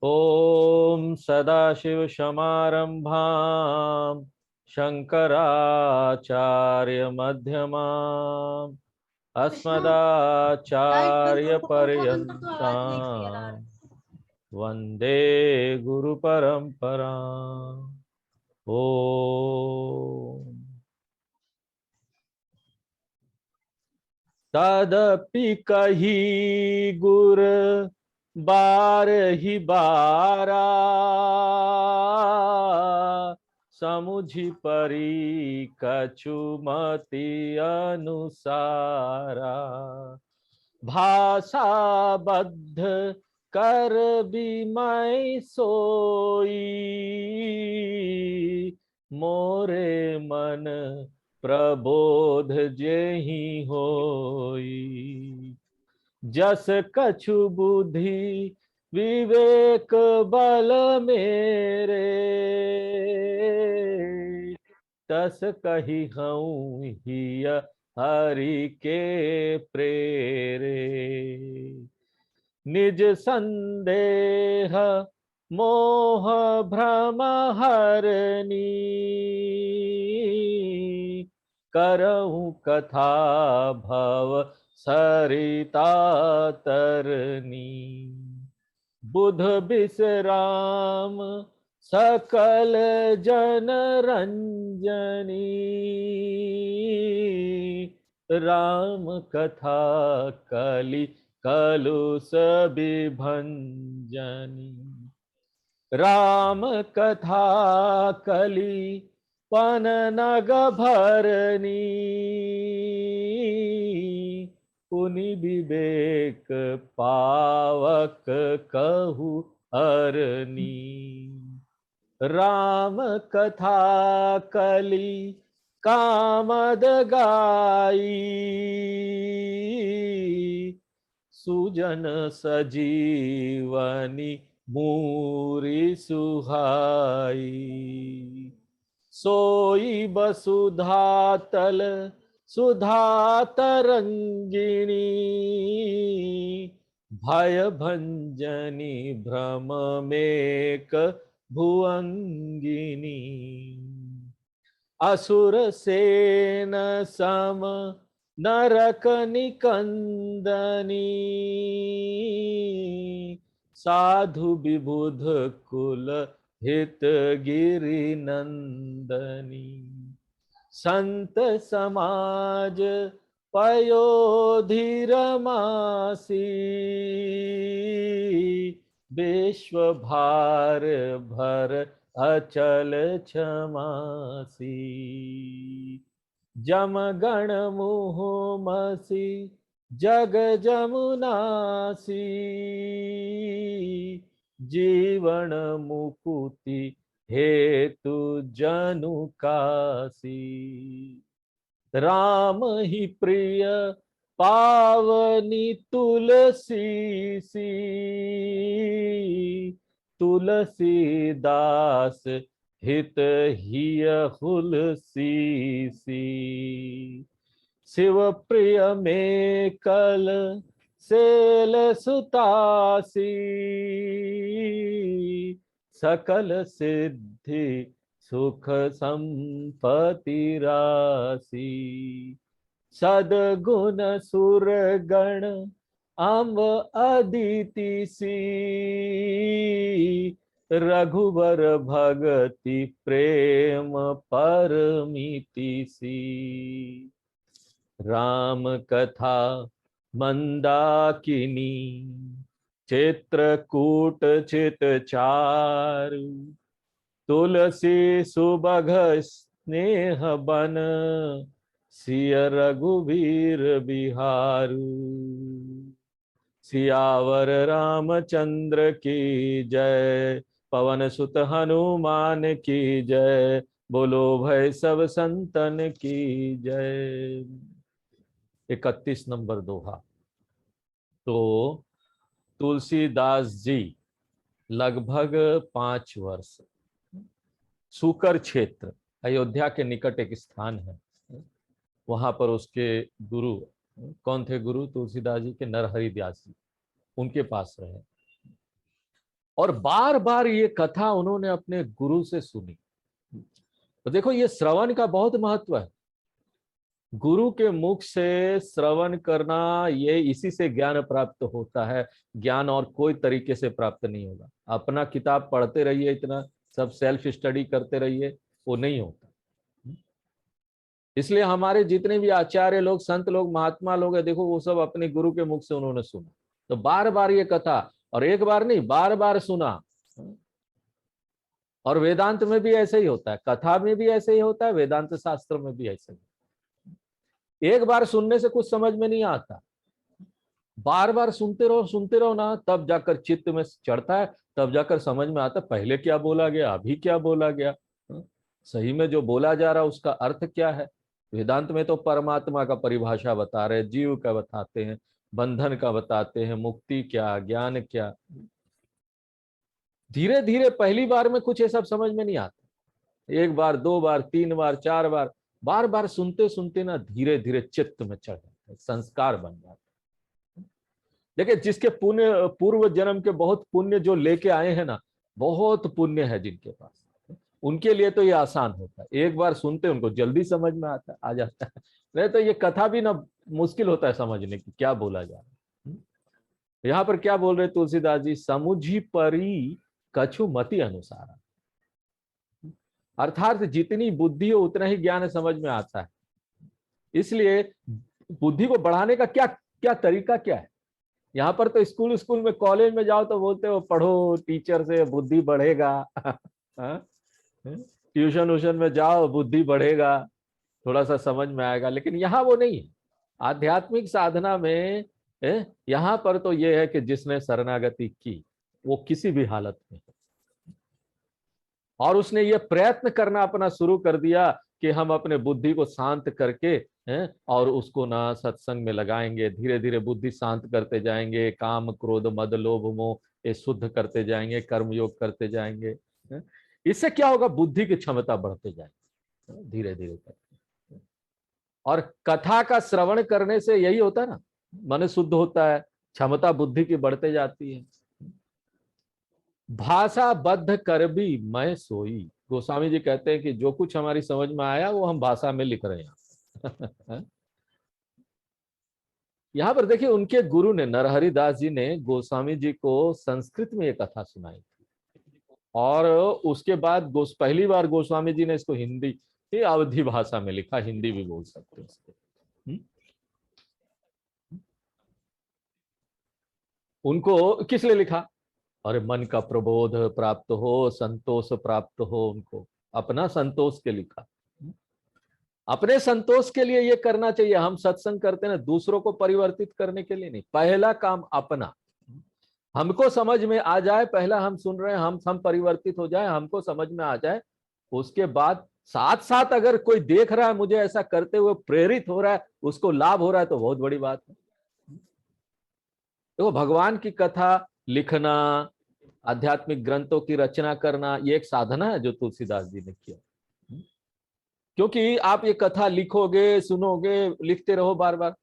ओम सदाशिवसमारंभां शंकराचार्यमध्यमाम् अस्मदाचार्यपर्यन्तां वन्दे गुरुपरम्पराम्। ओम तदपि कही गुर बारहि बारा, समुझि परी कछुमति अनुसारा। भाषा बद्ध कर बिमय सोई, मोरे मन प्रबोध जेहि होई। जस कछु बुद्धि विवेक बल मेरे, तस कही हऊँ हिय हरि के प्रेरे। निज संदेह मोह भ्रम हरनी, करऊं कथा भव सरिता तरनी। बुध बिसराम सकल जन रंजनी, राम कथा कलि कलुष विभंजनी। राम कथा कलि पन नग भरनी, पुनि विवेक पावक कहु हरनी। राम कथा कलि कामद गाई, सुजन सजीवनी मूरी सुहाई। सोई वसुधा तल सुधा तरंगिणी, भय भंजनी भ्रम मेक भुअंगिनी। असुर सेन सम नरक निकंदनी, साधु विबुध कुल हित गिरि नंदनी। संत समाज पयोधिर मासी, विश्व भार भर अचल क्षमासी। जम गण मुह मसी जग जमुनासी, जीवन मुकुति हेतु जनु कासी। राम ही प्रिय पावनी तुलसी सी, तुलसीदास हित हिय हुलसी सी। शिव प्रिय में कल सेल सुतासी, सकल सिद्धि सुख संपत्ति राशि। सदगुण सुर गण अम्ब अदिति सी, रघुवर भगति प्रेम परमिति सी। राम कथा मंदाकिनी, चित्रकूट चित चारु। तुलसी सुबघ स्नेह बन, सिय रघुवीर बिहारू। सियावर रामचंद्र की जय, पवन सुत हनुमान की जय। बोलो भय सब संतन की जय। 31 नंबर दोहा। तो तुलसीदास जी लगभग 5 वर्ष सूकर क्षेत्र, अयोध्या के निकट एक स्थान है, वहां पर उसके गुरु, कौन थे गुरु तुलसीदास जी के? नरहरि दास जी, उनके पास रहे। और बार बार ये कथा उन्होंने अपने गुरु से सुनी। तो देखो ये श्रवण का बहुत महत्व है। गुरु के मुख से श्रवण करना, ये इसी से ज्ञान प्राप्त होता है। ज्ञान और कोई तरीके से प्राप्त नहीं होगा। अपना किताब पढ़ते रहिए, इतना सब सेल्फ स्टडी करते रहिए, वो नहीं होता। इसलिए हमारे जितने भी आचार्य लोग, संत लोग, महात्मा लोग हैं, देखो वो सब अपने गुरु के मुख से उन्होंने सुना। तो बार बार ये कथा, और एक बार नहीं, बार बार सुना। और वेदांत में भी ऐसे ही होता है, कथा में भी ऐसे ही होता है, वेदांत शास्त्र में भी ऐसे ही। एक बार सुनने से कुछ समझ में नहीं आता, बार बार सुनते रहो ना, तब जाकर चित्त में चढ़ता है, तब जाकर समझ में आता पहले क्या बोला गया, अभी क्या बोला गया, सही में जो बोला जा रहा है उसका अर्थ क्या है। वेदांत में तो परमात्मा का परिभाषा बता रहे, जीव का बताते हैं, बंधन का बताते हैं, मुक्ति क्या, ज्ञान क्या। धीरे धीरे पहली बार में कुछ ये सब समझ में नहीं आता, एक बार, दो बार, तीन बार, चार बार, बार बार सुनते सुनते ना धीरे धीरे चित्त में चढ़ जाता है, संस्कार बन जाता है। देखिए जिसके पुण्य, पूर्व जन्म के बहुत पुण्य जो लेके आए हैं ना, बहुत पुण्य है जिनके पास, उनके लिए तो ये आसान होता है। एक बार सुनते उनको जल्दी समझ में आ जाता है। नहीं तो ये कथा भी ना मुश्किल होता है समझने की, क्या बोला जा रहा है। यहाँ पर क्या बोल रहे तुलसीदास जी, समुझी परी कछु मति अनुसार, अर्थात जितनी बुद्धि हो उतना ही ज्ञान समझ में आता है। इसलिए बुद्धि को बढ़ाने का क्या क्या तरीका क्या है। यहाँ पर तो स्कूल में, कॉलेज में जाओ तो बोलते हो पढ़ो, टीचर से बुद्धि बढ़ेगा। ट्यूशन व्यूशन में जाओ, बुद्धि बढ़ेगा, थोड़ा सा समझ में आएगा। लेकिन यहाँ वो नहीं है। आध्यात्मिक साधना में यहाँ पर तो ये है कि जिसने शरणागति की वो किसी भी हालत में, और उसने ये प्रयत्न करना अपना शुरू कर दिया कि हम अपने बुद्धि को शांत करके और उसको ना सत्संग में लगाएंगे, धीरे धीरे बुद्धि शांत करते जाएंगे, काम क्रोध मद लोभ मोह ये शुद्ध करते जाएंगे, कर्मयोग करते जाएंगे। इससे क्या होगा, बुद्धि की क्षमता बढ़ते जाएगी धीरे धीरे करके। और कथा का श्रवण करने से यही होता है ना, मन शुद्ध होता है, क्षमता बुद्धि की बढ़ते जाती है। भाषा बद्ध कर भी मैं सोई, गोस्वामी जी कहते हैं कि जो कुछ हमारी समझ में आया वो हम भाषा में लिख रहे हैं। यहाँ पर देखिए उनके गुरु ने, नरहरि दास जी ने गोस्वामी जी को संस्कृत में एक कथा सुनाई थी, और उसके बाद पहली बार गोस्वामी जी ने इसको हिंदी, अवधी भाषा में लिखा, हिंदी भी बोल सकते हैं इसको। उनको किस लिए लिखा, अरे मन का प्रबोध प्राप्त हो, संतोष प्राप्त हो, उनको अपना संतोष के लिखा। अपने संतोष के लिए ये करना चाहिए। हम सत्संग करते हैं ना दूसरों को परिवर्तित करने के लिए नहीं, पहला काम अपना, हमको समझ में आ जाए, पहला हम सुन रहे हैं, हम परिवर्तित हो जाए, हमको समझ में आ जाए, उसके बाद साथ साथ अगर कोई देख रहा है मुझे ऐसा करते हुए, प्रेरित हो रहा है, उसको लाभ हो रहा है, तो बहुत बड़ी बात है। तो भगवान की कथा लिखना, आध्यात्मिक ग्रंथों की रचना करना, ये एक साधना है जो तुलसीदास जी ने किया। क्योंकि आप ये कथा लिखोगे, सुनोगे, लिखते रहो बार बार,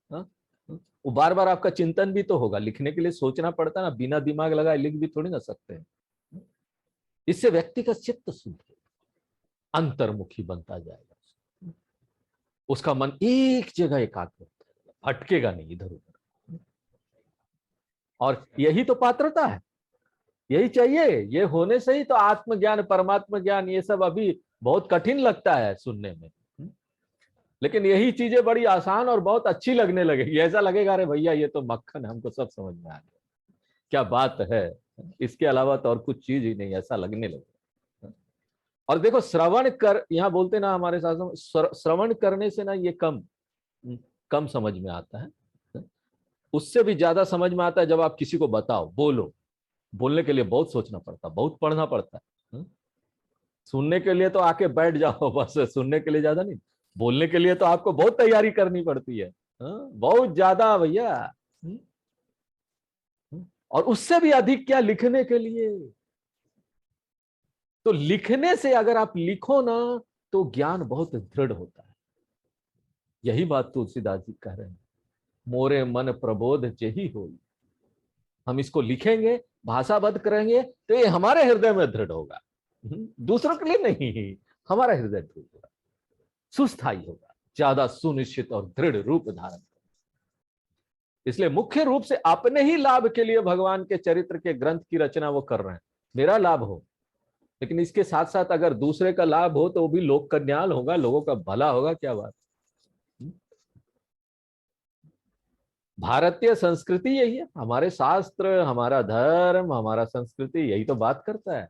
वो बार बार आपका चिंतन भी तो होगा। लिखने के लिए सोचना पड़ता है ना, बिना दिमाग लगाए लिख भी थोड़ी ना सकते हैं। इससे व्यक्ति का चित्त शुद्ध, अंतर्मुखी बनता जाएगा, उसका मन एक जगह एकाग्र भटकेगा नहीं इधर उधर। और यही तो पात्रता है, यही चाहिए। ये होने से ही तो आत्मज्ञान, परमात्मा ज्ञान, ये सब अभी बहुत कठिन लगता है सुनने में, लेकिन यही चीजें बड़ी आसान और बहुत अच्छी लगने लगेगी। ऐसा लगेगा अरे भैया ये तो मक्खन है, हमको सब समझ में आ गया, क्या बात है, इसके अलावा तो और कुछ चीज ही नहीं, ऐसा लगने लगेगा। और देखो श्रवण कर, यहाँ बोलते ना हमारे शास्त्रों में, श्रवण करने से ना ये कम समझ में आता है। उससे भी ज्यादा समझ में आता है जब आप किसी को बताओ, बोलने के लिए बहुत सोचना पड़ता, बहुत पढ़ना पड़ता है। सुनने के लिए तो आके बैठ जाओ बस, सुनने के लिए ज्यादा नहीं, बोलने के लिए तो आपको बहुत तैयारी करनी पड़ती है, बहुत ज्यादा भैया। और उससे भी अधिक क्या, लिखने के लिए। तो लिखने से अगर आप लिखो ना तो ज्ञान बहुत दृढ़ होता है। यही बात तुलसीदास जी कह रहे हैं, मोरे मन प्रबोध जेहि होई। हम इसको लिखेंगे भाषाबद्ध करेंगे तो ये हमारे हृदय में दृढ़ होगा, दूसरों के लिए नहीं, हमारा हृदय दृढ़ होगा, सुस्थायी होगा, ज्यादा सुनिश्चित और दृढ़ रूप धारण करेगा। इसलिए मुख्य रूप से अपने ही लाभ के लिए भगवान के चरित्र के ग्रंथ की रचना वो कर रहे हैं, मेरा लाभ हो, लेकिन इसके साथ साथ अगर दूसरे का लाभ हो तो वो भी लोक कल्याण होगा, लोगों का भला होगा। क्या बात। भारतीय संस्कृति यही है, हमारे शास्त्र, हमारा धर्म, हमारा संस्कृति यही तो बात करता है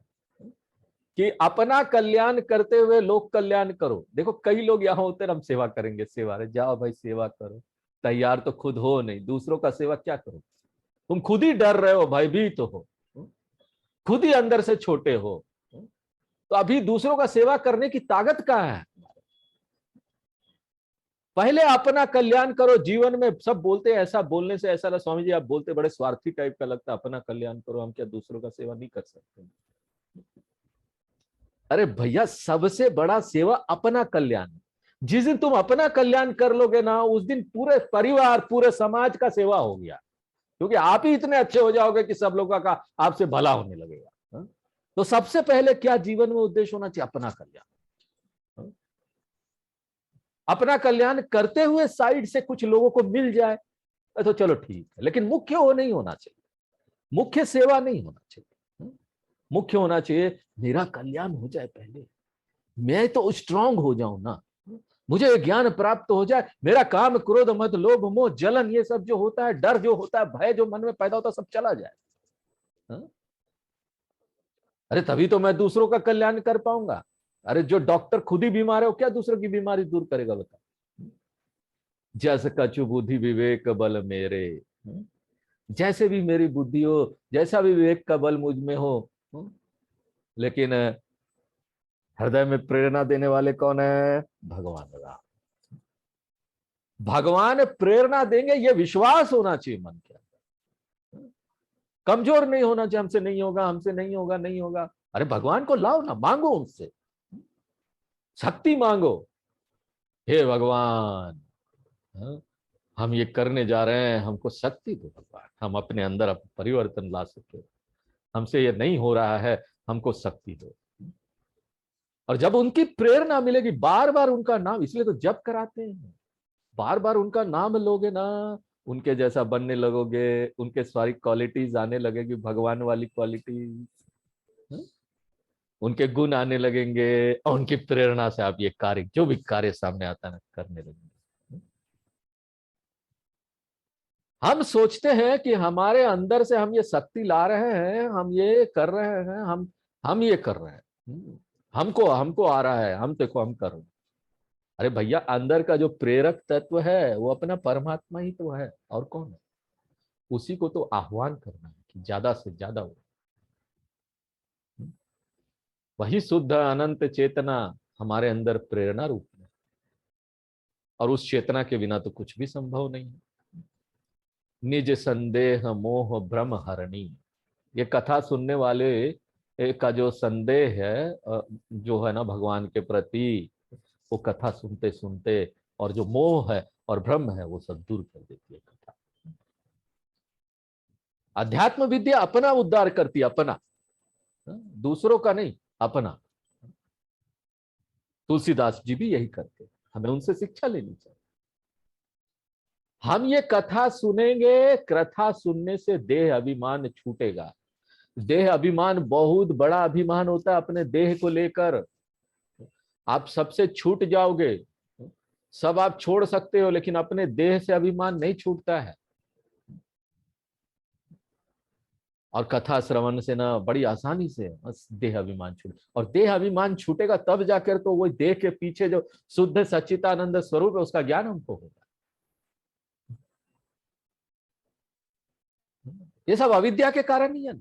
कि अपना कल्याण करते हुए लोक कल्याण करो। देखो कई लोग यहाँ होते हैं, हम सेवा करेंगे, सेवा, अरे जाओ भाई सेवा करो, तैयार तो खुद हो नहीं, दूसरों का सेवा क्या करो। तुम खुद ही डर रहे हो, भयभीत तो हो, खुद ही अंदर से छोटे हो, तो अभी दूसरों का सेवा करने की ताकत कहाँ है। पहले अपना कल्याण करो। जीवन में सब बोलते हैं, ऐसा बोलने से ऐसा ना, स्वामी जी आप बोलते बड़े स्वार्थी टाइप का लगता है, अपना कल्याण करो, हम क्या दूसरों का सेवा नहीं कर सकते। अरे भैया सबसे बड़ा सेवा अपना कल्याण। जिस दिन तुम अपना कल्याण कर लोगे ना, उस दिन पूरे परिवार, पूरे समाज का सेवा हो गया, क्योंकि आप ही इतने अच्छे हो जाओगे कि सब लोगों का आपसे भला होने लगेगा। तो सबसे पहले क्या जीवन में उद्देश्य होना चाहिए? अपना कल्याण। अपना कल्याण करते हुए साइड से कुछ लोगों को मिल जाए तो चलो ठीक है, लेकिन मुख्य वो नहीं होना चाहिए, मुख्य सेवा नहीं होना चाहिए। मुख्य होना चाहिए मेरा कल्याण हो जाए, पहले मैं तो स्ट्रांग हो जाऊं ना, मुझे ज्ञान प्राप्त हो जाए, मेरा काम क्रोध मद लोभ मोह जलन ये सब जो होता है, डर जो होता है, भय जो मन में पैदा होता है, सब चला जाए। अरे तभी तो मैं दूसरों का कल्याण कर पाऊंगा। अरे जो डॉक्टर खुद ही बीमार है वो क्या दूसरों की बीमारी दूर करेगा बता। जस कछु बुद्धि विवेक बल मेरे, जैसे भी मेरी बुद्धि हो, जैसा भी विवेक का बल मुझ में हो, लेकिन हृदय में प्रेरणा देने वाले कौन है? भगवान राम। भगवान प्रेरणा देंगे, ये विश्वास होना चाहिए मन के अंदर, कमजोर नहीं होना चाहिए, हमसे नहीं होगा, हमसे नहीं होगा, नहीं होगा। अरे भगवान को लाओ ना, मांगो उनसे शक्ति, मांगो, हे भगवान हम ये करने जा रहे हैं, हमको शक्ति दो भगवान, हम अपने अंदर परिवर्तन ला सके, हमसे ये नहीं हो रहा है, हमको शक्ति दो। और जब उनकी प्रेरणा मिलेगी, बार बार उनका नाम, इसलिए तो जप कराते हैं, बार बार उनका नाम लोगे ना, उनके जैसा बनने लगोगे, उनके सारी क्वालिटीज आने लगेगी, भगवान वाली क्वालिटीज, उनके गुण आने लगेंगे, और उनकी प्रेरणा से आप ये कार्य, जो भी कार्य सामने आता है ना, करने लगेंगे। हम सोचते हैं कि हमारे अंदर से हम ये शक्ति ला रहे हैं, हम ये कर रहे हैं, हम ये कर रहे हैं, हमको हमको आ रहा है, हम देखो हम कर रहे हैं। अरे भैया अंदर का जो प्रेरक तत्व है वो अपना परमात्मा ही तो है, और कौन है? उसी को तो आह्वान करना है कि ज्यादा से ज्यादा हो। वही शुद्ध अनंत चेतना हमारे अंदर प्रेरणा रूप में, और उस चेतना के बिना तो कुछ भी संभव नहीं है। निज संदेह मोह भ्रम हरणी, ये कथा सुनने वाले का जो संदेह है जो है ना भगवान के प्रति, वो कथा सुनते सुनते, और जो मोह है और भ्रम है वो सब दूर कर देती है कथा। अध्यात्म विद्या अपना उद्धार करती है, अपना, दूसरों का नहीं, अपना। तुलसीदास जी भी यही करते, हमें उनसे शिक्षा लेनी चाहिए। हम ये कथा सुनेंगे, कथा सुनने से देह अभिमान छूटेगा। देह अभिमान बहुत बड़ा अभिमान होता है, अपने देह को लेकर आप सबसे छूट जाओगे, सब आप छोड़ सकते हो, लेकिन अपने देह से अभिमान नहीं छूटता है। और कथा श्रवण से ना बड़ी आसानी से देह अभिमान छूट, और देह अभिमान छूटेगा तब जाकर तो वो देह के पीछे जो शुद्ध सच्चिदानंद स्वरूप है उसका ज्ञान हमको होगा। ये सब अविद्या के कारण ही है।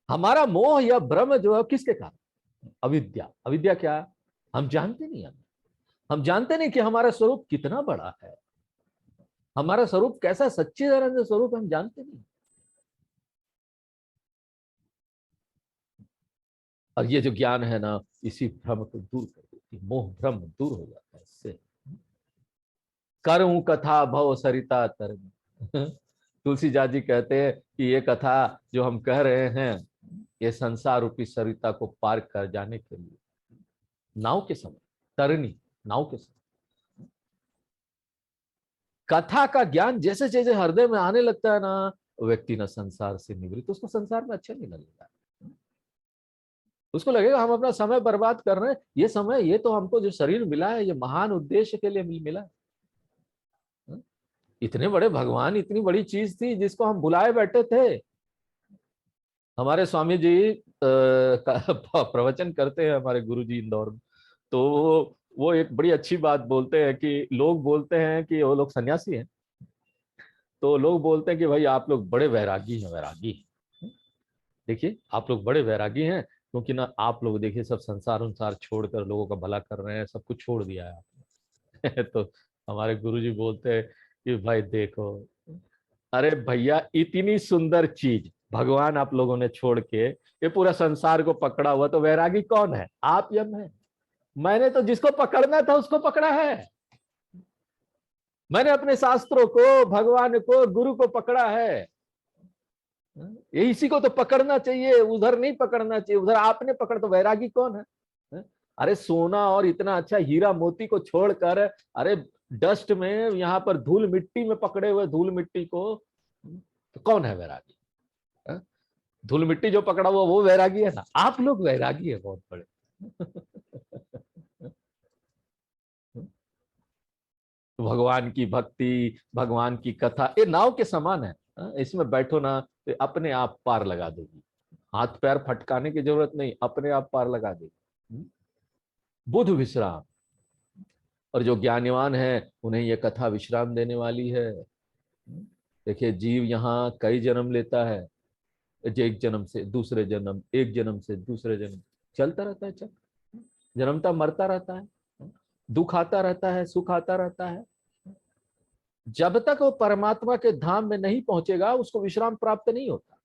हमारा मोह या भ्रम जो है किसके कारण? अविद्या। अविद्या क्या? हम जानते नहीं, हम जानते नहीं कि हमारा स्वरूप कितना बड़ा है, हमारा स्वरूप कैसा सच्चिदानंद स्वरूप हम जानते नहीं। और ये जो ज्ञान है ना, इसी भ्रम को दूर कर देती, मोह भ्रम दूर हो जाता है इससे। करूं कथा भव सरिता तरंग, तुलसीदास जी कहते हैं कि ये कथा जो हम कह रहे हैं, ये संसार रूपी सरिता को पार कर जाने के लिए नाव के समय, तरनी नाव के समय, कथा का ज्ञान जैसे जैसे हृदय में आने लगता है ना, व्यक्ति ना संसार से निवृत्त, तो उसको संसार में अच्छा नहीं लगेगा। उसको लगेगा हम अपना समय बर्बाद कर रहे हैं, ये समय, ये तो हमको जो शरीर मिला है, ये महान उद्देश्य के लिए मिला है। इतने बड़े भगवान, इतनी बड़ी चीज थी जिसको हम बुलाए बैठे थे। हमारे स्वामी जी प्रवचन करते हैं, हमारे गुरु जी इंदौर में। तो वो एक बड़ी अच्छी बात बोलते हैं कि लोग बोलते हैं कि वो लोग सन्यासी हैं, तो लोग बोलते हैं कि भाई आप लोग बड़े वैरागी हैं, वैरागी। देखिए आप लोग बड़े वैरागी हैं, क्योंकि ना आप लोग देखिए सब संसार अनुसार छोड़कर लोगों का भला कर रहे हैं, सब कुछ छोड़ दिया है आपने। तो हमारे गुरुजी बोलते हैं कि भाई देखो, अरे भैया इतनी सुंदर चीज भगवान आप लोगों ने छोड़ के ये पूरा संसार को पकड़ा हुआ, तो वैरागी कौन है, आप या मैं? मैंने तो जिसको पकड़ना था उसको पकड़ा है। मैंने अपने शास्त्रों को, भगवान को, गुरु को पकड़ा है। ये इसी को तो पकड़ना चाहिए, उधर नहीं पकड़ना चाहिए। उधर आपने पकड़, तो वैरागी कौन है? अरे सोना और इतना अच्छा हीरा मोती को छोड़कर, अरे डस्ट में, यहाँ पर धूल मिट्टी में पकड़े हुए धूल मिट्टी को, तो कौन है वैरागी? धूल मिट्टी जो पकड़ा हुआ वो वैरागी है ना, आप लोग वैरागी है बहुत बड़े। भगवान की भक्ति, भगवान की कथा ये नाव के समान है। इसमें बैठो ना तो अपने आप पार लगा देगी, हाथ पैर फटकाने की जरूरत नहीं, अपने आप पार लगा देगी। बुध विश्राम, और जो ज्ञानवान है उन्हें यह कथा विश्राम देने वाली है। देखिए जीव यहाँ कई जन्म लेता है, एक जन्म से दूसरे जन्म, एक जन्म से दूसरे जन्म, चलता रहता है, चल जन्मता मरता रहता है, दुख आता रहता है, सुख आता रहता है। जब तक वो परमात्मा के धाम में नहीं पहुंचेगा उसको विश्राम प्राप्त नहीं होता।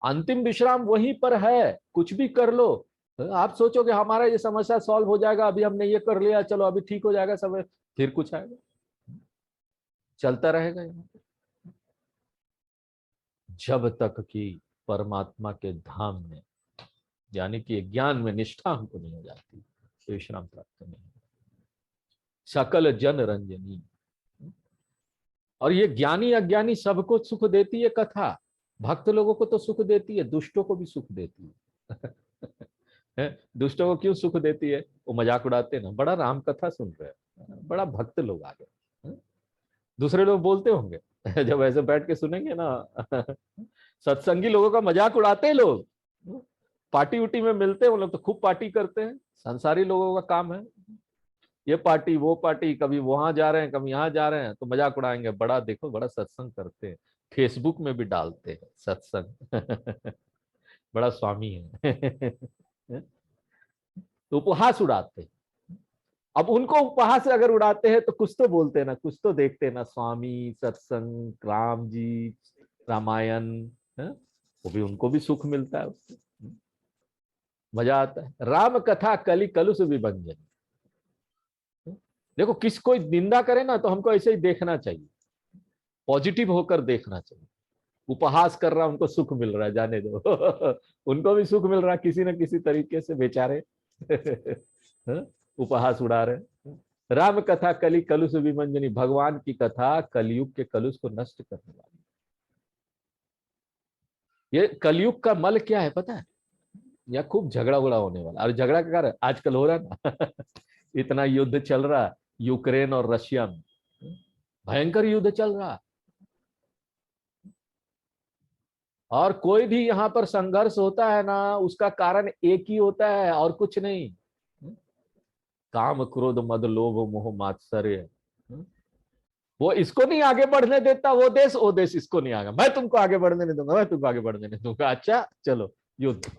अंतिम विश्राम वहीं पर है, कुछ भी कर लो। आप सोचोगे हमारा ये समस्या सॉल्व हो जाएगा, अभी हमने ये कर लिया, चलो अभी ठीक हो जाएगा सब, फिर कुछ आएगा, चलता रहेगा यहाँ। जब तक कि परमात्मा के धाम में, यानी कि ज्ञान में निष्ठा हमको नहीं हो जाती, तो विश्राम प्राप्त नहीं। सकल जन रंजनी, और ये ज्ञानी अज्ञानी सबको सुख देती है कथा। भक्त लोगों को तो सुख देती है, दुष्टों को भी सुख देती है। दुष्टों को क्यों सुख देती है? वो मजाक उड़ाते ना, बड़ा राम कथा सुन रहे हैं, बड़ा भक्त लोग आ गए। दूसरे लोग बोलते होंगे जब ऐसे बैठ के सुनेंगे ना, सत्संगी लोगों का मजाक उड़ाते हैं लोग। पार्टी उटी में मिलते हैं वो लोग तो खूब पार्टी करते हैं, संसारी लोगों का काम है ये पार्टी वो पार्टी, कभी वहां जा रहे हैं कभी यहाँ जा रहे हैं, तो मजाक उड़ाएंगे, बड़ा देखो बड़ा सत्संग करते हैं, फेसबुक में भी डालते हैं सत्संग। बड़ा स्वामी है। तो उपहास उड़ाते हैं। अब उनको उपहास से अगर उड़ाते हैं तो कुछ तो बोलते हैं ना, कुछ तो देखते हैं ना, स्वामी, सत्संग, राम जी, रामायण, वो भी, उनको भी सुख मिलता है उससे, मजा आता है। राम कथा कली कलुष विभंजन। देखो किस कोई निंदा करे ना तो हमको ऐसे ही देखना चाहिए, पॉजिटिव होकर देखना चाहिए। उपहास कर रहा उनको सुख मिल रहा है, जाने दो। उनको भी सुख मिल रहा है किसी न किसी तरीके से, बेचारे। उपहास उड़ा रहे। राम कथा कली कलुष विमंजनी, भगवान की कथा कलयुग के कलुष को नष्ट करने वाली। ये कलयुग का मल क्या है पता है? या खूब झगड़ा उगड़ा होने वाला, और झगड़ा का कारण आजकल हो रहा है ना। इतना युद्ध चल रहा यूक्रेन और रशिया में, भयंकर युद्ध चल रहा, और कोई भी यहाँ पर संघर्ष होता है ना उसका कारण एक ही होता है और कुछ नहीं। काम क्रोध मद लोभ मोह मात्सर्य, वो इसको नहीं आगे बढ़ने देता, वो देश इसको नहीं आगे, मैं तुमको आगे बढ़ने नहीं दूंगा, मैं तुमको आगे बढ़ने नहीं दूंगा, अच्छा चलो युद्ध।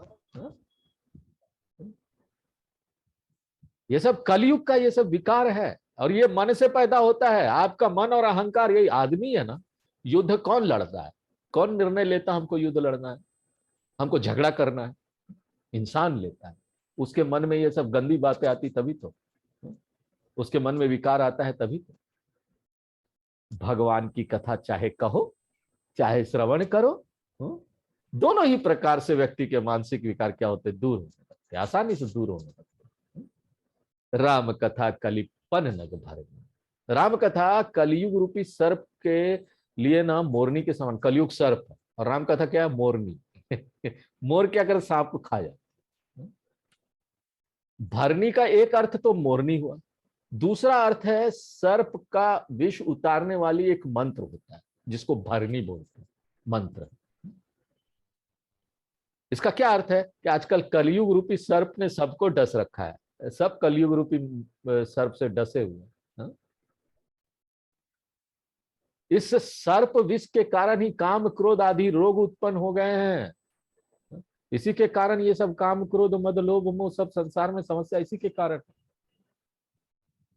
ये सब कलयुग का ये सब विकार है, और ये मन से पैदा होता है। आपका मन और अहंकार, यही आदमी है ना। युद्ध कौन लड़ता है? कौन निर्णय लेता है हमको युद्ध लड़ना है, हमको झगड़ा करना है? इंसान लेता है। उसके मन में ये सब गंदी बातें आती तभी तो, उसके मन में विकार आता है तभी तो। भगवान की कथा चाहे कहो चाहे श्रवण करो, दोनों ही प्रकार से व्यक्ति के मानसिक विकार क्या होते, दूर होने लगते, आसानी से दूर होने लगते। राम कथा कलिपन नग भर। राम कथा कलयुग रूपी सर्प के लिए ना मोरनी के समान, कलयुग सर्प है और राम कथा क्या है, मोरनी। मोर क्या करे, सांप को खा जाए। भरनी का एक अर्थ तो मोरनी हुआ, दूसरा अर्थ है सर्प का विष उतारने वाली एक मंत्र होता है जिसको भरनी बोलते हैं, मंत्र। इसका क्या अर्थ है कि आजकल कलयुग रूपी सर्प ने सबको डस रखा है, सब कलयुग रूपी सर्प से डसे हुए हैं। इस सर्प विष के कारण ही काम क्रोध आदि रोग उत्पन्न हो गए हैं। इसी के कारण ये सब काम क्रोध मद लोभ मोह सब संसार में समस्या इसी के कारण।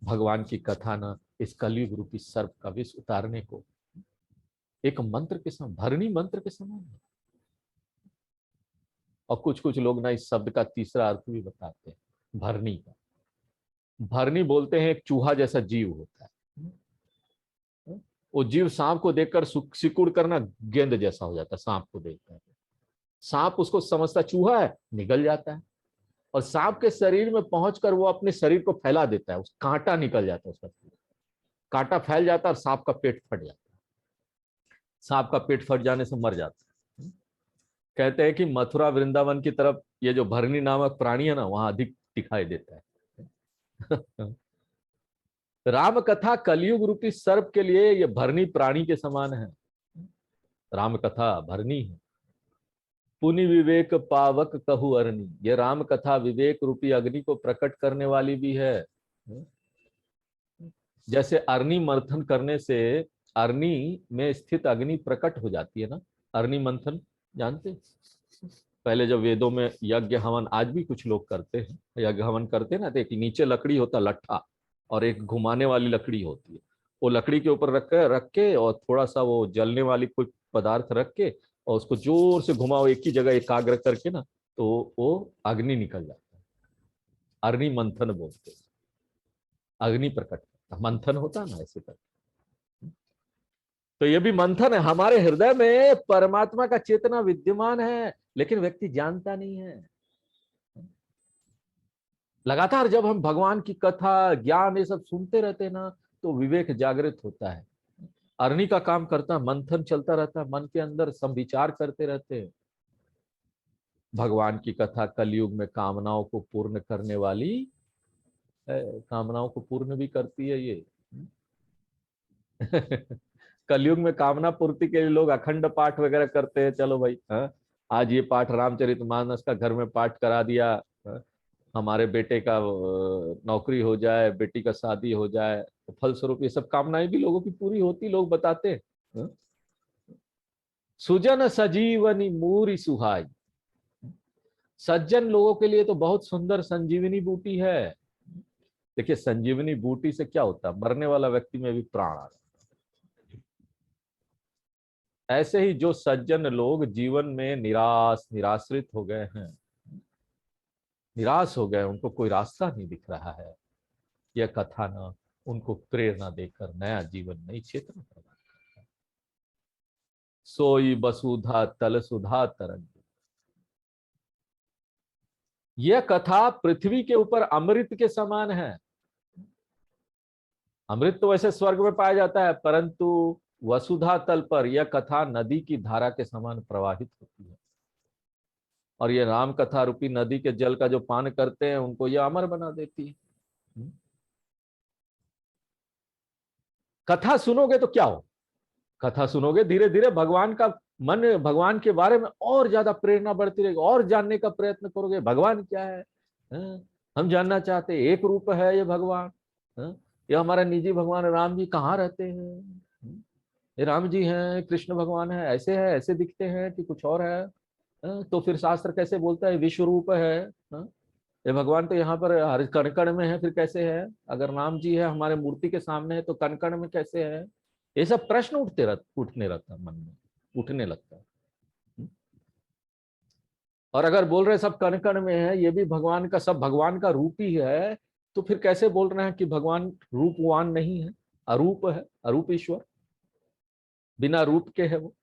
भगवान की कथा न इस कलयुग रूपी सर्प का विष उतारने को एक मंत्र के समान, भरनी मंत्र के समान है। और कुछ कुछ लोग ना इस शब्द का तीसरा अर्थ भी बताते हैं, भरनी का। भरनी बोलते हैं एक चूहा जैसा जीव होता है, वो जीव सांप को देखकर सिकुड़ करना गेंद जैसा हो जाता है, सांप को देखकर सांप उसको समझता चूहा है, निकल जाता है और सांप के शरीर में पहुंचकर वो अपने शरीर को फैला देता है, उस कांटा निकल जाता है, उसका कांटा फैल जाता है और सांप का पेट फट जाता है। सांप का पेट फट जाने से मर जाता है। कहते हैं कि मथुरा वृंदावन की तरफ ये जो भरनी नामक प्राणी है ना, वहां अधिक दिखाई देता है। राम कथा कलयुग रूपी सर्प के लिए ये भरनी प्राणी के समान है। राम कथा भरनी है। पुनि विवेक पावक कहु अरनी, ये राम कथा विवेक रूपी अग्नि को प्रकट करने वाली भी है। जैसे अरनी मंथन करने से अरनी में स्थित अग्नि प्रकट हो जाती है ना, अरनी मंथन जानते, पहले जब वेदों में यज्ञ हवन, आज भी कुछ लोग करते हैं, यज्ञ हवन करते हैं ना, तो एक नीचे लकड़ी होता लट्ठा और एक घुमाने वाली लकड़ी होती है, वो लकड़ी के ऊपर रख के और थोड़ा सा वो जलने वाली कोई पदार्थ रख के और उसको जोर से घुमाओ एक ही जगह एकाग्र करके ना, तो वो अग्नि निकल जाता है। अग्नि मंथन बोलते हैं, अग्नि प्रकट मंथन होता ना, ऐसे करके। तो ये भी मंथन है, हमारे हृदय में परमात्मा का चेतना विद्यमान है लेकिन व्यक्ति जानता नहीं है। लगातार जब हम भगवान की कथा ज्ञान ये सब सुनते रहते हैं ना, तो विवेक जागृत होता है, अरणी का काम करता है, मंथन चलता रहता है, मन के अंदर संविचार करते रहते हैं। भगवान की कथा कलयुग में कामनाओं को पूर्ण करने वाली है, कामनाओं को पूर्ण भी करती है ये। कलयुग में कामना पूर्ति के लिए लोग अखंड पाठ वगैरह करते हैं, चलो भाई आज ये पाठ रामचरितमानस का घर में पाठ करा दिया, हमारे बेटे का नौकरी हो जाए, बेटी का शादी हो जाए, तो फलस्वरूप ये सब कामनाएं भी लोगों की पूरी होती, लोग बताते हैं। सुजन सजीवनी मूरी सुहाई, सज्जन लोगों के लिए तो बहुत सुंदर संजीवनी बूटी है। देखिए संजीवनी बूटी से क्या होता है, मरने वाला व्यक्ति में भी प्राण आ जाता है। ऐसे ही जो सज्जन लोग जीवन में निराश्रित हो गए हैं, निराश हो गए, उनको कोई रास्ता नहीं दिख रहा है, यह कथा न उनको प्रेरणा देकर नया जीवन, नई चेतना प्रदान करता है। सोई बसुधा तल सुधा तरंग, यह कथा पृथ्वी के ऊपर अमृत के समान है। अमृत तो वैसे स्वर्ग में पाया जाता है, परंतु वसुधा तल पर यह कथा नदी की धारा के समान प्रवाहित होती है, और ये राम कथा रूपी नदी के जल का जो पान करते हैं उनको ये अमर बना देती है। कथा सुनोगे तो क्या हो, कथा सुनोगे धीरे धीरे भगवान का मन, भगवान के बारे में और ज्यादा प्रेरणा बढ़ती रहेगी, और जानने का प्रयत्न करोगे भगवान क्या है। हम जानना चाहते हैं, एक रूप है ये भगवान, ये हमारा निजी भगवान राम जी कहाँ रहते हैं, ये राम जी हैं, कृष्ण भगवान है, ऐसे दिखते हैं कि कुछ और है। तो फिर शास्त्र कैसे बोलता है विश्व रूप है, ये भगवान तो यहाँ पर हर कण कण में है, फिर कैसे है, अगर राम जी है हमारे मूर्ति के सामने है तो कण कण में कैसे है। ये सब प्रश्न उठने लगता है मन में, उठने लगता है। और अगर बोल रहे सब कण कण में है, ये भी भगवान का, सब भगवान का रूप ही है, तो फिर कैसे बोल रहे हैं कि भगवान रूपवान नहीं है, अरूप है, अरूप ईश्वर। बिना रूप के है वो?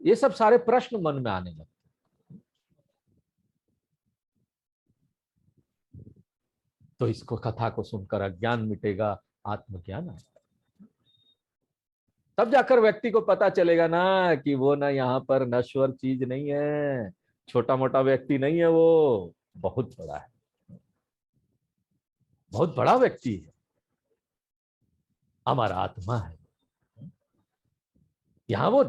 ये सब सारे प्रश्न मन में आने लगते। तो इसको कथा को सुनकर अज्ञान मिटेगा, आत्मज्ञान आएगा। तब जाकर व्यक्ति को पता चलेगा ना कि वो ना यहाँ पर नश्वर चीज नहीं है, छोटा मोटा व्यक्ति नहीं है, वो बहुत बड़ा है, बहुत बड़ा व्यक्ति है, हमारा आत्मा है। यहाँ वो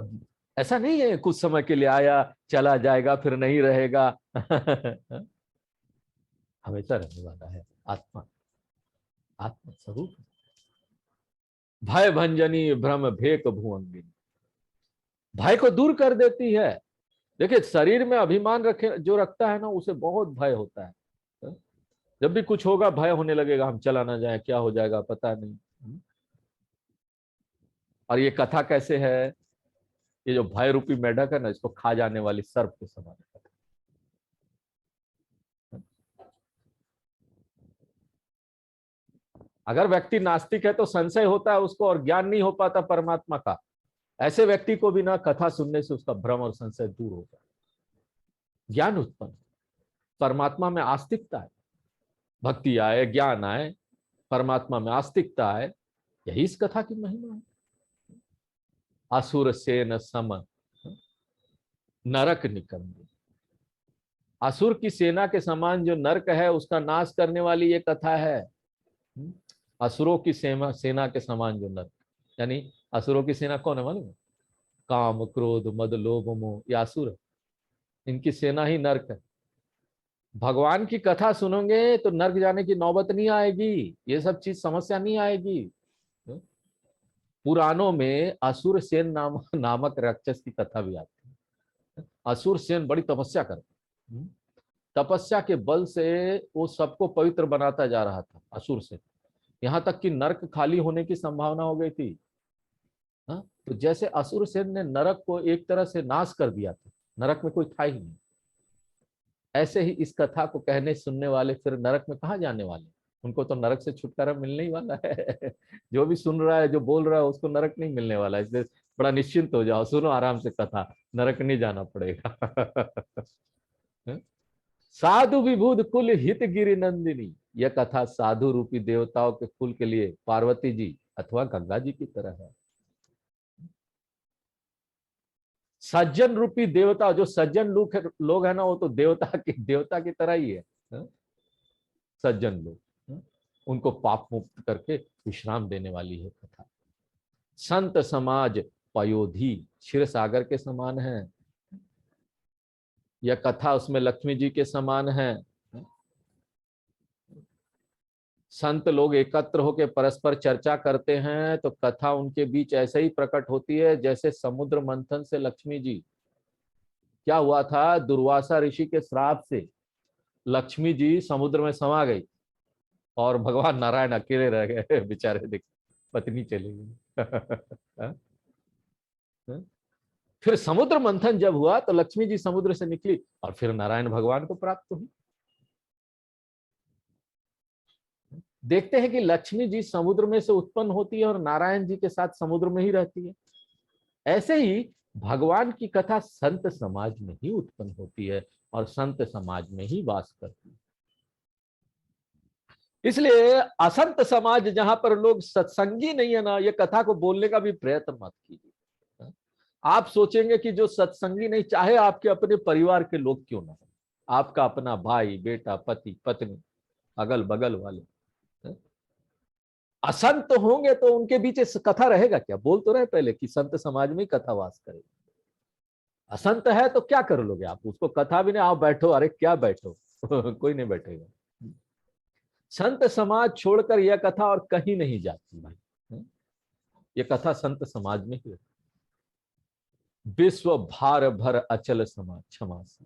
ऐसा नहीं है कुछ समय के लिए आया चला जाएगा फिर नहीं रहेगा। हमेशा रहने वाला है आत्मा, आत्म स्वरूप। भय भंजनी भ्रम भेक भुअंगिनी, भय को दूर कर देती है। देखिए शरीर में अभिमान रखे जो रखता है ना, उसे बहुत भय होता है। जब भी कुछ होगा भय होने लगेगा, हम चला ना जाए, क्या हो जाएगा पता नहीं। और ये कथा कैसे है, ये जो भय रूपी मेढक है ना, इसको खा जाने वाली सर्प के समान है। अगर व्यक्ति नास्तिक है तो संशय होता है उसको और ज्ञान नहीं हो पाता परमात्मा का। ऐसे व्यक्ति को भी ना कथा सुनने से उसका भ्रम और संशय दूर होता है, ज्ञान उत्पन्न, परमात्मा में आस्तिकता है, भक्ति आए, ज्ञान आए, परमात्मा में आस्तिकता आए। यही इस कथा की महिमा है। असुर सेन सम नरक निकंदन, असुर की सेना के समान जो नरक है उसका नाश करने वाली ये कथा है। असुरों की सेना के समान जो नरक, यानी असुरों की सेना कौन है मालूम? काम क्रोध मद लोभ मोह, ये असुर है, इनकी सेना ही नरक है। भगवान की कथा सुनोगे तो नरक जाने की नौबत नहीं आएगी, ये सब चीज समस्या नहीं आएगी। पुराणों में असुर सेन नामक राक्षस की कथा भी आती है। असुर सेन बड़ी तपस्या करता, तपस्या के बल से वो सबको पवित्र बनाता जा रहा था असुर सेन, यहाँ तक कि नरक खाली होने की संभावना हो गई थी। हाँ? तो जैसे असुर सेन ने नरक को एक तरह से नाश कर दिया था, नरक में कोई था ही नहीं, ऐसे ही इस कथा को कहने सुनने वाले फिर नरक में कहाँ जाने वाले? उनको तो नरक से छुटकारा मिलने ही वाला है। जो भी सुन रहा है, जो बोल रहा है, उसको नरक नहीं मिलने वाला है। इसलिए बड़ा निश्चिंत हो जाओ, सुनो आराम से कथा, नरक नहीं जाना पड़ेगा। साधु विभूत कुल हित गिरि नंदिनी, यह कथा साधु रूपी देवताओं के कुल के लिए पार्वती जी अथवा गंगा जी की तरह है। सज्जन रूपी देवता, जो सज्जन लोग है ना, वो तो देवता की तरह ही है। सज्जन लोग, उनको पाप मुक्त करके विश्राम देने वाली है कथा। संत समाज पयोधी, क्षीर सागर के समान है यह कथा, उसमें लक्ष्मी जी के समान है। संत लोग एकत्र होकर परस्पर चर्चा करते हैं तो कथा उनके बीच ऐसे ही प्रकट होती है जैसे समुद्र मंथन से लक्ष्मी जी। क्या हुआ था, दुर्वासा ऋषि के श्राप से लक्ष्मी जी समुद्र में समा गई और भगवान नारायण अकेले रह गए। बेचारे, देख पत्नी चली गई। फिर समुद्र मंथन जब हुआ तो लक्ष्मी जी समुद्र से निकली और फिर नारायण भगवान को प्राप्त हुई। देखते हैं कि लक्ष्मी जी समुद्र में से उत्पन्न होती है और नारायण जी के साथ समुद्र में ही रहती है। ऐसे ही भगवान की कथा संत समाज में ही उत्पन्न होती है और संत समाज में ही वास करती है। इसलिए असंत समाज जहां पर लोग सत्संगी नहीं है ना, ये कथा को बोलने का भी प्रयत्न मत कीजिए। आप सोचेंगे कि जो सत्संगी नहीं, चाहे आपके अपने परिवार के लोग क्यों ना हो, आपका अपना भाई बेटा पति पत्नी अगल बगल वाले असंत होंगे तो उनके बीच कथा रहेगा क्या? बोल तो रहे पहले कि संत समाज में ही कथा वास करेगी। असंत है तो क्या कर लोगे आप उसको? कथा भी नहीं, आओ बैठो, अरे क्या बैठो। कोई नहीं बैठेगा। संत समाज छोड़कर यह कथा और कहीं नहीं जाती भाई, यह कथा संत समाज में ही। विश्व भार भर अचल समाज क्षमा से,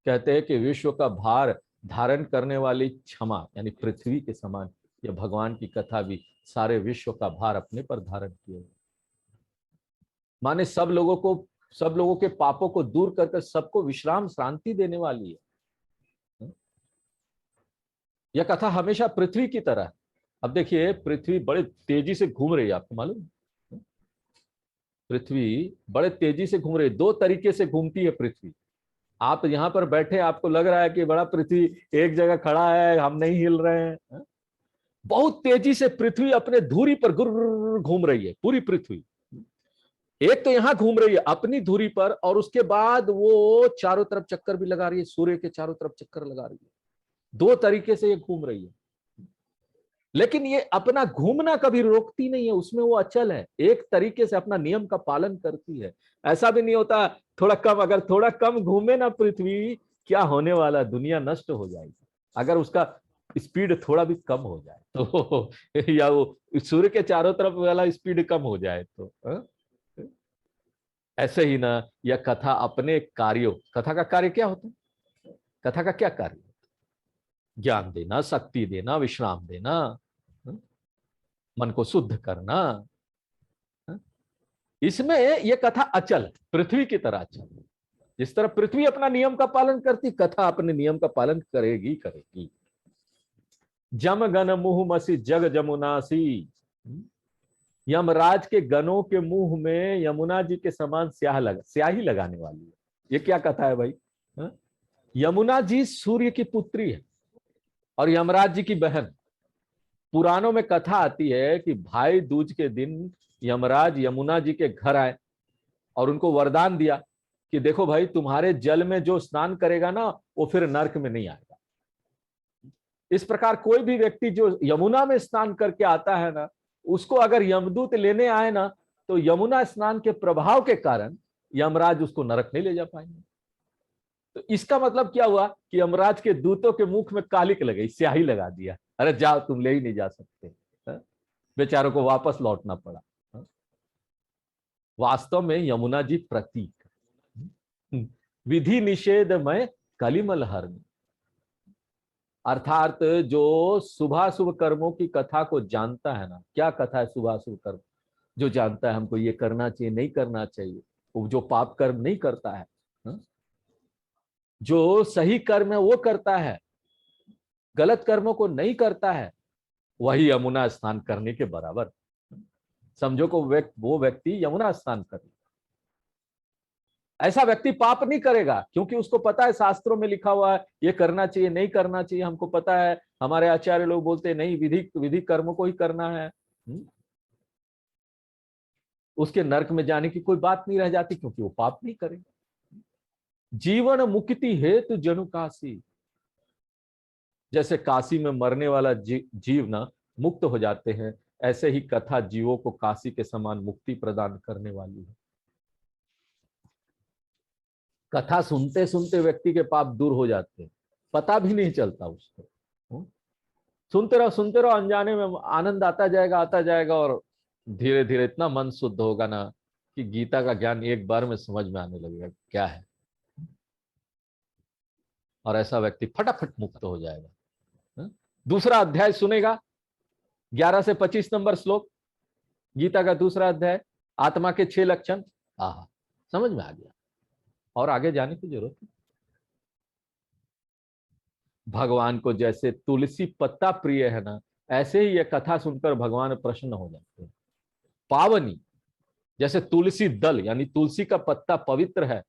कहते हैं कि विश्व का भार धारण करने वाली क्षमा यानी पृथ्वी के समान यह भगवान की कथा भी सारे विश्व का भार अपने पर धारण किए, माने सब लोगों के पापों को दूर करके सबको विश्राम शांति देने वाली है। यह कथा हमेशा पृथ्वी की तरह है। अब देखिए पृथ्वी बड़े तेजी से घूम रही है, आपको मालूम है? पृथ्वी बड़े तेजी से घूम रही है, दो तरीके से घूमती है पृथ्वी। आप यहाँ पर बैठे, आपको लग रहा है कि बड़ा पृथ्वी एक जगह खड़ा है, हम नहीं हिल रहे हैं। बहुत तेजी से पृथ्वी अपने धुरी पर गुर्र घूम रही है, पूरी पृथ्वी। एक तो यहां घूम रही है अपनी धुरी पर, और उसके बाद वो चारों तरफ चक्कर भी लगा रही है, सूर्य के चारों तरफ चक्कर लगा रही है। दो तरीके से ये घूम रही है, लेकिन ये अपना घूमना कभी रोकती नहीं है, उसमें वो अचल है, एक तरीके से अपना नियम का पालन करती है। ऐसा भी नहीं होता थोड़ा कम, अगर थोड़ा कम घूमे ना पृथ्वी, क्या होने वाला, दुनिया नष्ट हो जाएगी अगर उसका स्पीड थोड़ा भी कम हो जाए तो या वो सूर्य के चारों तरफ वाला स्पीड कम हो जाए तो ऐसे ही ना, यह कथा अपने कार्यों, कथा का कार्य क्या होता है, कथा का क्या कार्य, ज्ञान देना, शक्ति देना, विश्राम देना, मन को शुद्ध करना। इसमें यह कथा अचल, पृथ्वी की तरह अचल। जिस तरह पृथ्वी अपना नियम का पालन करती, कथा अपने नियम का पालन करेगी करेगी। जम गन मुंह मसी जग जमुनासी, यमराज के गनों के मुंह में यमुना जी के समान स्याही लगाने वाली है। ये क्या कथा है भाई? यमुना जी सूर्य की पुत्री है और यमराज जी की बहन। पुराणों में कथा आती है कि भाई दूज के दिन यमराज यमुना जी के घर आए और उनको वरदान दिया कि देखो भाई, तुम्हारे जल में जो स्नान करेगा ना, वो फिर नरक में नहीं आएगा। इस प्रकार कोई भी व्यक्ति जो यमुना में स्नान करके आता है ना, उसको अगर यमदूत लेने आए ना, तो यमुना स्नान के प्रभाव के कारण यमराज उसको नरक नहीं ले जा पाएंगे। तो इसका मतलब क्या हुआ कि यमराज के दूतों के मुख में कालिक लगी, स्याही लगा दिया, अरे जाओ, तुम ले ही नहीं जा सकते। बेचारों को वापस लौटना पड़ा। वास्तव में यमुना जी प्रतीक, विधि निषेध में कलिमल हरण, अर्थात जो शुभाशुभ कर्मों की कथा को जानता है ना, क्या कथा है शुभाशुभ कर्म, जो जानता है हमको ये करना चाहिए नहीं करना चाहिए, वो जो पाप कर्म नहीं करता है, जो सही कर्म है वो करता है, गलत कर्मों को नहीं करता है, वही यमुना स्नान करने के बराबर। समझो को वो व्यक्ति यमुना स्नान करे, ऐसा व्यक्ति पाप नहीं करेगा, क्योंकि उसको पता है शास्त्रों में लिखा हुआ है ये करना चाहिए नहीं करना चाहिए, हमको पता है, हमारे आचार्य लोग बोलते हैं नहीं, विधि कर्म को ही करना है। उसके नरक में जाने की कोई बात नहीं रह जाती, क्योंकि वो पाप नहीं करेगा। जीवन मुक्ति हेतु जनु काशी, जैसे काशी में मरने वाला जीव ना मुक्त हो जाते हैं, ऐसे ही कथा जीवों को काशी के समान मुक्ति प्रदान करने वाली है। कथा सुनते सुनते व्यक्ति के पाप दूर हो जाते हैं, पता भी नहीं चलता उसको। सुनते रहो, अनजाने में आनंद आता जाएगा और धीरे धीरे इतना मन शुद्ध होगा ना कि गीता का ज्ञान एक बार में समझ में आने लगेगा क्या है, और ऐसा व्यक्ति फटाफट मुक्त हो जाएगा। दूसरा अध्याय सुनेगा, 11 से 25 नंबर श्लोक, गीता का दूसरा अध्याय, आत्मा के 6 लक्षण, आहा, समझ में आ गया, और आगे जाने की जरूरत नहीं। भगवान को जैसे तुलसी पत्ता प्रिय है ना, ऐसे ही यह कथा सुनकर भगवान प्रसन्न हो जाते हैं। पावनी, जैसे तुलसी दल यानी तुलसी का पत्ता पवित्र है,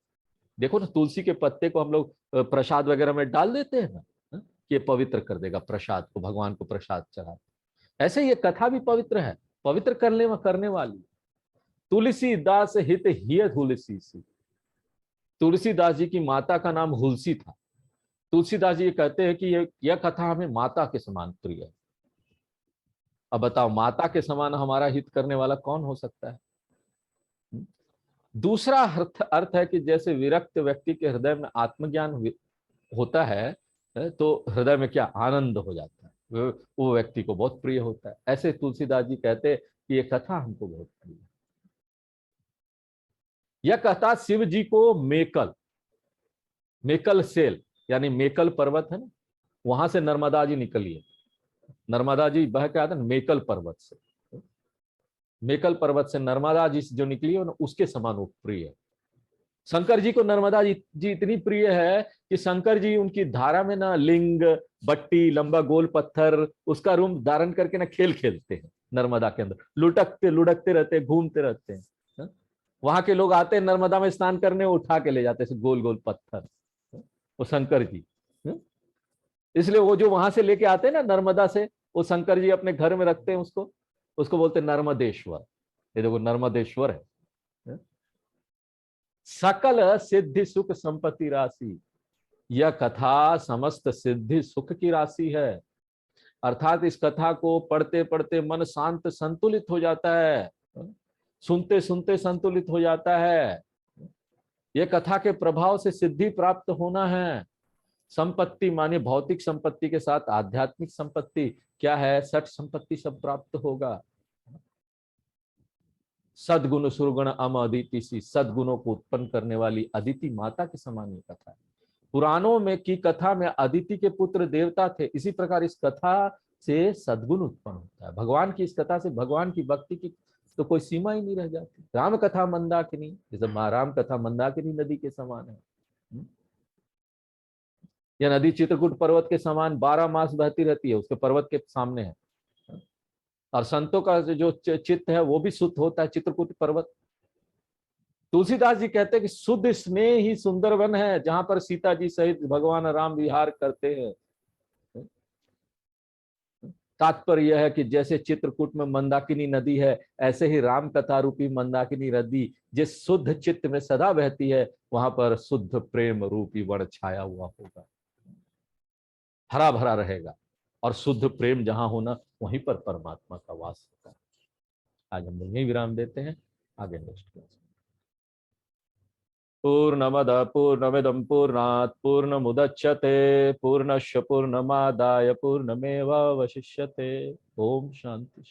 देखो ना, तुलसी के पत्ते को हम लोग प्रसाद वगैरह में डाल देते हैं ना, कि ये पवित्र कर देगा प्रसाद को, भगवान को प्रसाद चढ़ाते। ऐसे ये कथा भी पवित्र है, पवित्र करने वाली। तुलसीदास हित हिय तुलसी सी, तुलसीदास जी की माता का नाम हुलसी था। तुलसीदास जी कहते हैं कि यह कथा हमें माता के समान प्रिय है। अब बताओ, माता के समान हमारा हित करने वाला कौन हो सकता है? दूसरा अर्थ है कि जैसे विरक्त व्यक्ति के हृदय में आत्मज्ञान होता है, तो हृदय में क्या आनंद हो जाता है, वो व्यक्ति को बहुत प्रिय होता है। ऐसे तुलसीदास जी कहते हैं कि यह कथा हमको बहुत प्रिय है। यह कथा शिव जी को मेकल सेल यानी मेकल पर्वत है ना, वहां से नर्मदा जी निकली है, नर्मदा जी बह के आते मेकल पर्वत से, मेकल पर्वत से नर्मदा जी जो निकली है उसके समान वो प्रिय है। शंकर जी को नर्मदा जी इतनी प्रिय है कि शंकर जी उनकी धारा में ना लिंग, बट्टी, लंबा गोल पत्थर, उसका रूप धारण करके ना खेल खेलते हैं नर्मदा के अंदर, लुढ़कते रहते हैं, घूमते रहते हैं। वहां के लोग आते हैं नर्मदा में स्नान करने, उठा के ले जाते हैं गोल गोल पत्थर, वो शंकर जी। इसलिए वो जो वहां से लेके आते हैं ना नर्मदा से, वो शंकर जी अपने घर में रखते हैं उसको, उसको बोलते हैं नर्मदेश्वर। ये देखो नर्मदेश्वर है। सकल सिद्धि सुख संपत्ति राशि, यह कथा समस्त सिद्धि सुख की राशि है। अर्थात इस कथा को पढ़ते पढ़ते मन शांत संतुलित हो जाता है, सुनते सुनते संतुलित हो जाता है। यह कथा के प्रभाव से सिद्धि प्राप्त होना है। संपत्ति माने भौतिक संपत्ति के साथ आध्यात्मिक संपत्ति क्या है, सठ संपत्ति सब प्राप्त होगा। सदगुण सुरगुण अम अदिति सी, सदगुणों को उत्पन्न करने वाली अदिति माता के समान ये कथा है। पुराणों में की कथा में अदिति के पुत्र देवता थे, इसी प्रकार इस कथा से सदगुण उत्पन्न होता है। भगवान की इस कथा से भगवान की भक्ति की तो कोई सीमा ही नहीं रह जाती। राम कथा मंदाकिनी, जैसे राम कथा मंदाकिनी नदी के समान है। यह नदी चित्रकूट पर्वत के समान 12 मास बहती रहती है, उसके पर्वत के सामने है। और संतों का जो चित्त है वो भी शुद्ध होता है चित्रकूट पर्वत। तुलसीदास जी कहते हैं कि शुद्ध स्नेह ही सुंदर वन है, जहां पर सीता जी सहित भगवान राम विहार करते हैं। तात्पर्य यह है कि जैसे चित्रकूट में मंदाकिनी नदी है, ऐसे ही राम कथा रूपी मंदाकिनी नदी जिस शुद्ध चित्त में सदा बहती है, वहां पर शुद्ध प्रेम रूपी वन छाया हुआ होगा, हरा भरा रहेगा। और शुद्ध प्रेम जहां होना, वहीं पर परमात्मा का वास होता है। आज हम यही विराम देते हैं, आगे नेक्स्ट क्लास। पूर्णमद पूर्णमिदं पूर्णात् पूर्णमुदच्यते पूर्णस्य पूर्णमादाय पूर्णमेवावशिष्यते। ओम शांति।